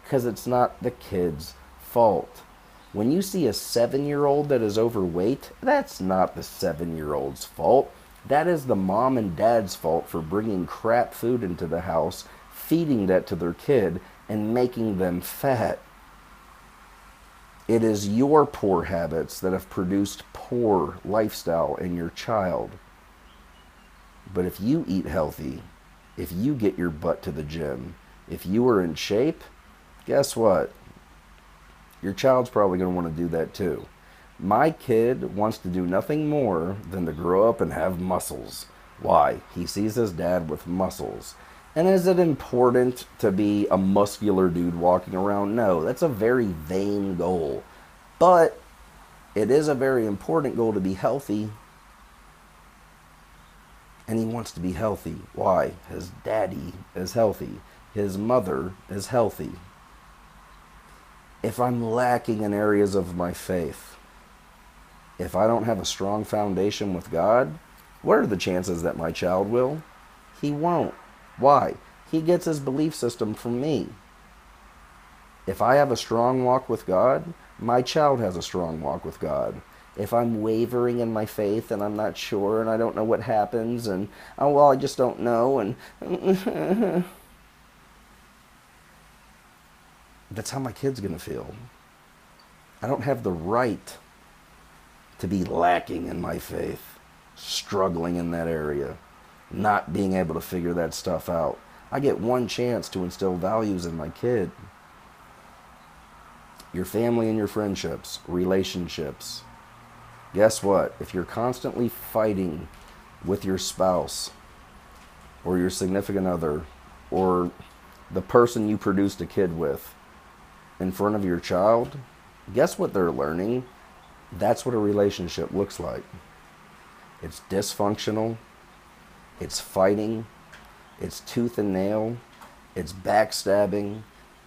because it's not the kid's fault. When you see a 7-year-old that is overweight, that's not the 7-year-old's fault. That is the mom and dad's fault for bringing crap food into the house, feeding that to their kid, and making them fat. It is your poor habits that have produced poor lifestyle in your child. But if you eat healthy, if you get your butt to the gym, if you are in shape, guess what? Your child's probably going to want to do that too. My kid wants to do nothing more than to grow up and have muscles. Why? He sees his dad with muscles. And is it important to be a muscular dude walking around? No, that's a very vain goal. But it is a very important goal to be healthy. And he wants to be healthy. Why? His daddy is healthy. His mother is healthy. If I'm lacking in areas of my faith, if I don't have a strong foundation with God, what are the chances that my child will? He won't. Why? He gets his belief system from me. If I have a strong walk with God, my child has a strong walk with God. If I'm wavering in my faith and I'm not sure and I don't know what happens and, oh, well, I just don't know, and that's how my kid's going to feel. I don't have the right to be lacking in my faith, struggling in that area, not being able to figure that stuff out. I get one chance to instill values in my kid. Your family and your friendships, relationships. Guess what? If you're constantly fighting with your spouse or your significant other or the person you produced a kid with in front of your child, guess what they're learning? That's what a relationship looks like. It's dysfunctional. It's fighting. It's tooth and nail. It's backstabbing.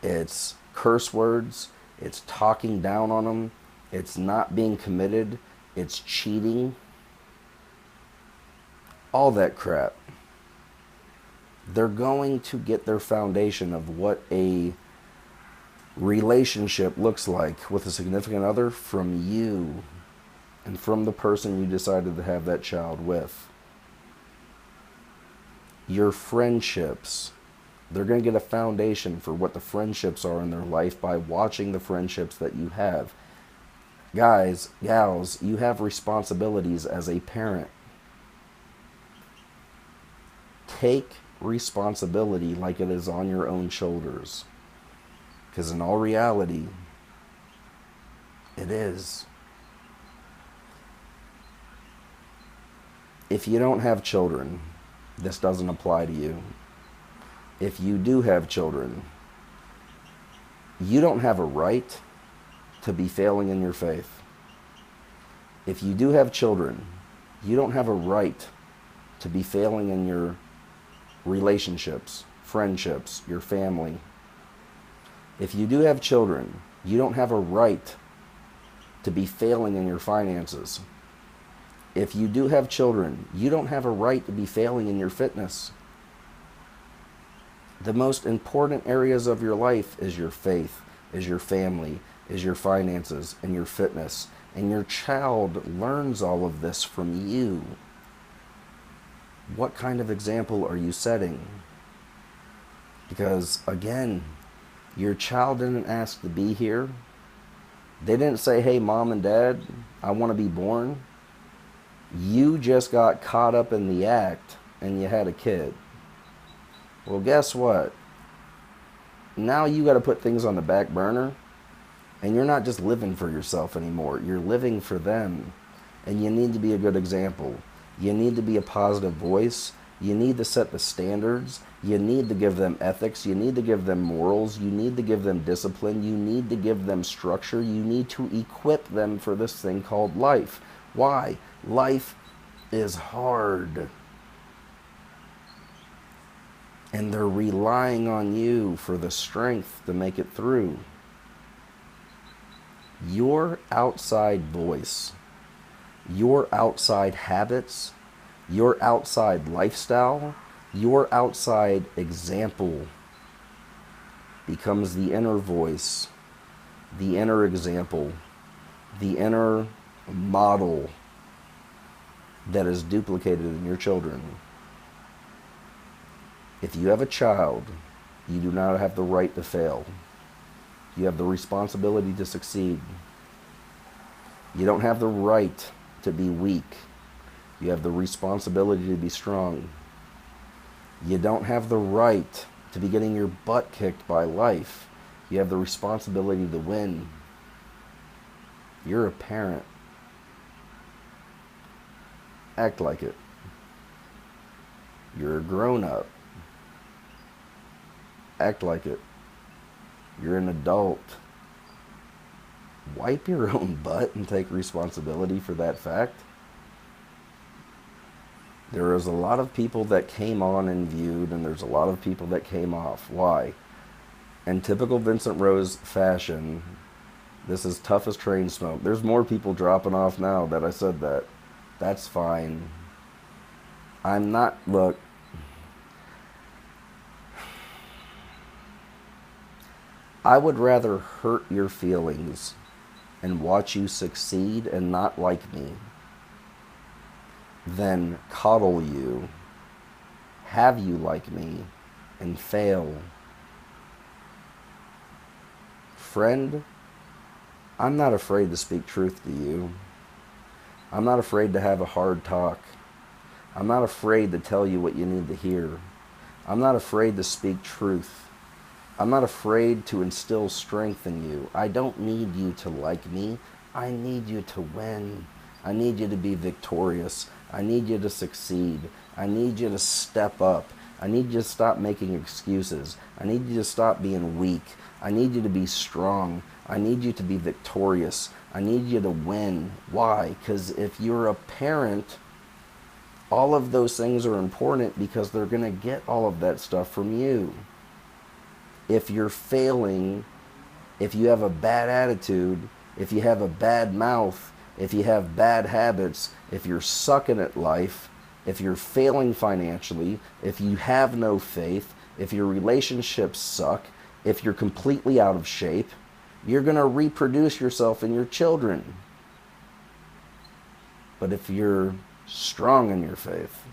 It's curse words. It's talking down on them. It's not being committed. It's cheating. All that crap. They're going to get their foundation of what a relationship looks like with a significant other from you and from the person you decided to have that child with. Your friendships, they're going to get a foundation for what the friendships are in their life by watching the friendships that you have. Guys, gals, you have responsibilities as a parent. Take responsibility like it is on your own shoulders. Because in all reality, it is. If you don't have children, this doesn't apply to you. If you do have children, you don't have a right to be failing in your faith. If you do have children, you don't have a right to be failing in your relationships, friendships, your family. If you do have children, you don't have a right to be failing in your finances. If you do have children, you don't have a right to be failing in your fitness. The most important areas of your life is your faith, is your family, is your finances, and your fitness. And your child learns all of this from you. What kind of example are you setting? Because, again, your child didn't ask to be here. They didn't say, hey, mom and dad, I want to be born. You just got caught up in the act and you had a kid. Well, guess what? Now you got to put things on the back burner, and you're not just living for yourself anymore. You're living for them, and you need to be a good example. You need to be a positive voice. You need to set the standards. You need to give them ethics. You need to give them morals. You need to give them discipline. You need to give them structure. You need to equip them for this thing called life. Why? Life is hard. And they're relying on you for the strength to make it through. Your outside voice, your outside habits, your outside lifestyle, your outside example becomes the inner voice, the inner example, the inner model that is duplicated in your children. If you have a child, you do not have the right to fail. You have the responsibility to succeed. You don't have the right to be weak. You have the responsibility to be strong. You don't have the right to be getting your butt kicked by life. You have the responsibility to win. You're a parent. Act like it. You're a grown-up. Act like it. You're an adult. Wipe your own butt and take responsibility for that fact. There is a lot of people that came on and viewed, and there's a lot of people that came off. Why? In typical Vincent Rose fashion, this is tough as train smoke. There's more people dropping off now that I said that. That's fine. I'm not, look, I would rather hurt your feelings and watch you succeed and not like me than coddle you, have you like me, and fail. Friend, I'm not afraid to speak truth to you. I'm not afraid to have a hard talk. I'm not afraid to tell you what you need to hear. I'm not afraid to speak truth. I'm not afraid to instill strength in you. I don't need you to like me. I need you to win. I need you to be victorious. I need you to succeed. I need you to step up. I need you to stop making excuses. I need you to stop being weak. I need you to be strong. I need you to be victorious. I need you to win. Why? Because if you're a parent, all of those things are important because they're going to get all of that stuff from you. If you're failing, if you have a bad attitude, if you have a bad mouth, if you have bad habits, if you're sucking at life, if you're failing financially, if you have no faith, if your relationships suck, if you're completely out of shape, you're going to reproduce yourself in your children. But if you're strong in your faith,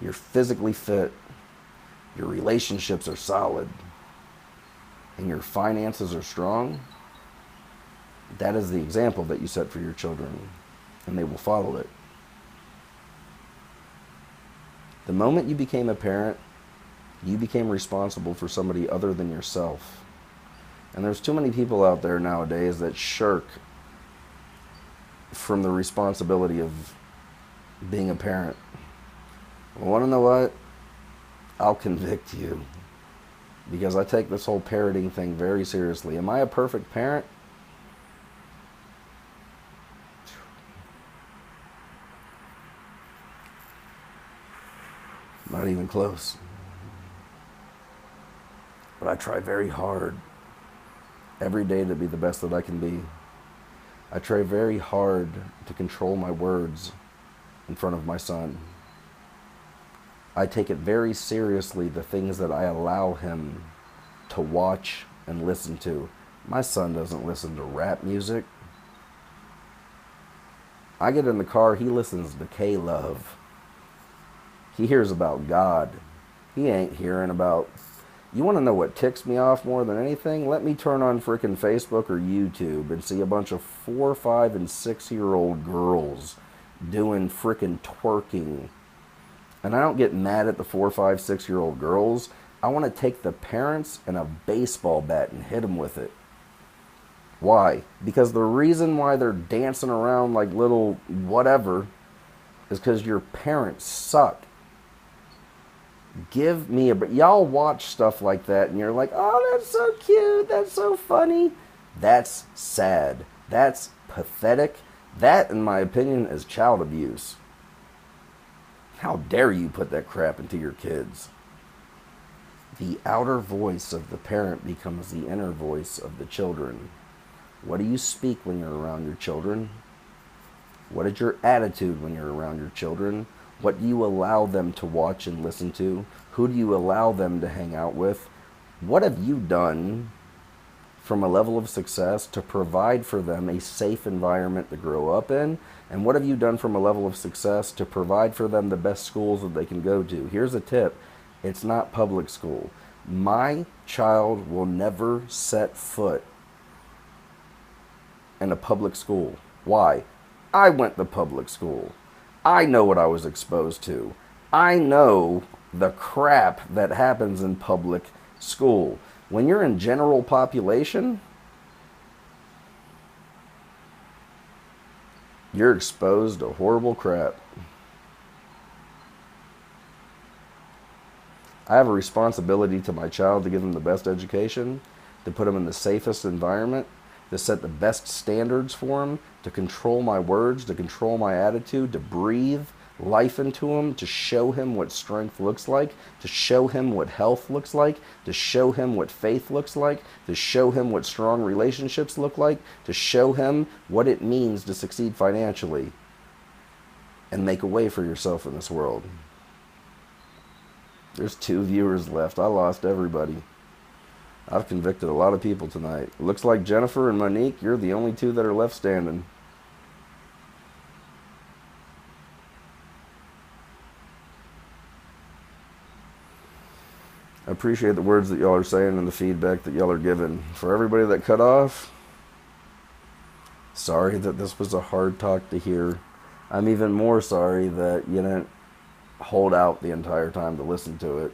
you're physically fit, your relationships are solid, and your finances are strong, that is the example that you set for your children, and they will follow it. The moment you became a parent, you became responsible for somebody other than yourself. And there's too many people out there nowadays that shirk from the responsibility of being a parent. Well, want to know what? I'll convict you. Because I take this whole parenting thing very seriously. Am I a perfect parent? Not even close. But I try very hard every day to be the best that I can be. I try very hard to control my words in front of my son. I take it very seriously, the things that I allow him to watch and listen to. My son doesn't listen to rap music. I get in the car, he listens to K-Love. He hears about God. He ain't hearing about... You want to know what ticks me off more than anything? Let me turn on frickin' Facebook or YouTube and see a bunch of 4, 5, and 6-year-old girls doing frickin' twerking. And I don't get mad at the 4, 5, 6-year-old girls. I want to take the parents and a baseball bat and hit them with it. Why? Because the reason why they're dancing around like little whatever is because your parents suck. Give me a break. Y'all watch stuff like that and you're like, oh, that's so cute, that's so funny. That's sad. That's pathetic. That, in my opinion, is child abuse. How dare you put that crap into your kids? The outer voice of the parent becomes the inner voice of the children. What do you speak when you're around your children? What is your attitude when you're around your children? What do you allow them to watch and listen to? Who do you allow them to hang out with? What have you done from a level of success to provide for them a safe environment to grow up in? And what have you done from a level of success to provide for them the best schools that they can go to? Here's a tip. It's not public school. My child will never set foot in a public school. Why? I went to public school. I know what I was exposed to. I know the crap that happens in public school. When you're in general population, you're exposed to horrible crap. I have a responsibility to my child to give them the best education, to put them in the safest environment, to set the best standards for them, to control my words, to control my attitude, to breathe life into him, to show him what strength looks like, to show him what health looks like, to show him what faith looks like, to show him what strong relationships look like, to show him what it means to succeed financially and make a way for yourself in this world. There's 2 viewers left. I lost everybody. I've convicted a lot of people tonight. Looks like Jennifer and Monique, you're the only 2 that are left standing. I appreciate the words that y'all are saying and the feedback that y'all are giving. For everybody that cut off, sorry that this was a hard talk to hear. I'm even more sorry that you didn't hold out the entire time to listen to it.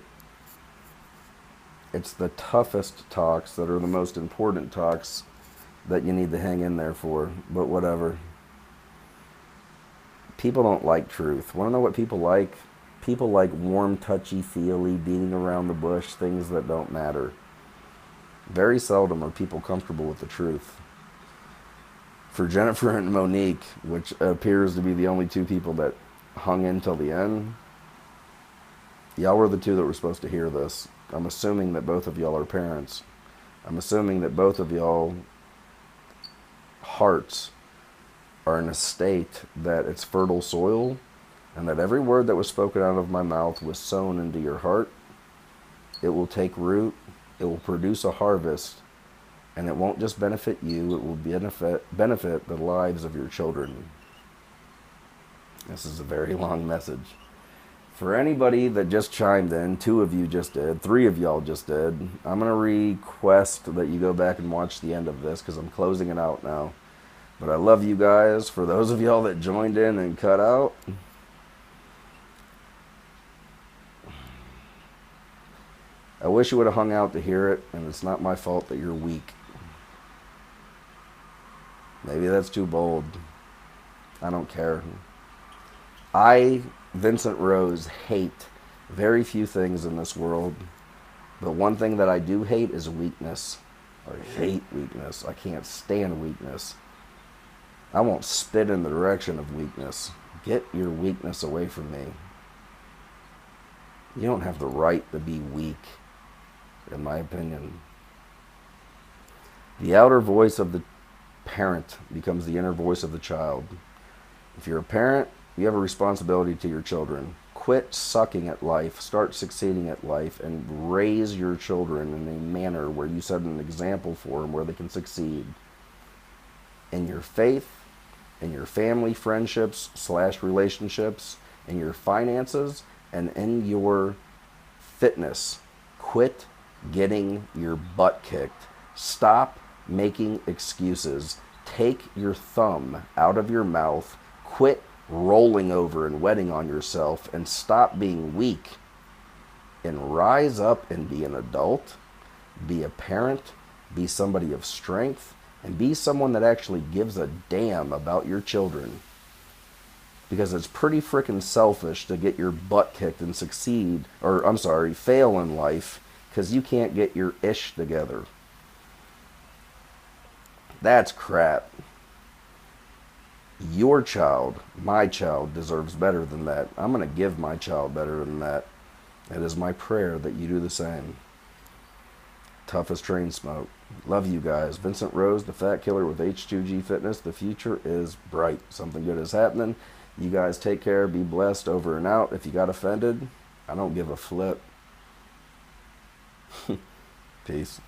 It's the toughest talks that are the most important talks that you need to hang in there for, but whatever. People don't like truth. Want to know what people like? People like warm, touchy-feely, beating around the bush, things that don't matter. Very seldom are people comfortable with the truth. For Jennifer and Monique, which appears to be the only 2 people that hung in till the end, y'all were the 2 that were supposed to hear this. I'm assuming that both of y'all are parents. I'm assuming that both of y'all hearts are in a state that it's fertile soil, and that every word that was spoken out of my mouth was sown into your heart. It will take root, it will produce a harvest, and it won't just benefit you, it will benefit the lives of your children. This is a very long message. For anybody that just chimed in, 2 of you just did, 3 of y'all just did, I'm going to request that you go back and watch the end of this because I'm closing it out now. But I love you guys. For those of y'all that joined in and cut out, I wish you would have hung out to hear it, and it's not my fault that you're weak. Maybe that's too bold. I don't care. I, Vincent Rose, hate very few things in this world, but one thing that I do hate is weakness. I hate weakness. I can't stand weakness. I won't spit in the direction of weakness. Get your weakness away from me. You don't have the right to be weak, in my opinion. The outer voice of the parent becomes the inner voice of the child. If you're a parent, you have a responsibility to your children. Quit sucking at life, start succeeding at life, and raise your children in a manner where you set an example for them where they can succeed. In your faith, in your family, friendships / relationships, in your finances, and in your fitness. Quit getting your butt kicked. Stop making excuses. Take your thumb out of your mouth. Quit rolling over and wetting on yourself, and stop being weak, and rise up and be an adult, be a parent, be somebody of strength, and be someone that actually gives a damn about your children. Because it's pretty freaking selfish to get your butt kicked and fail in life because you can't get your ish together. That's crap. Your child, my child, deserves better than that. I'm going to give my child better than that. It is my prayer that you do the same. Tough as train smoke. Love you guys. Vincent Rose, the Fat Killer with H2G Fitness. The future is bright. Something good is happening. You guys take care. Be blessed. Over and out. If you got offended, I don't give a flip. Peace.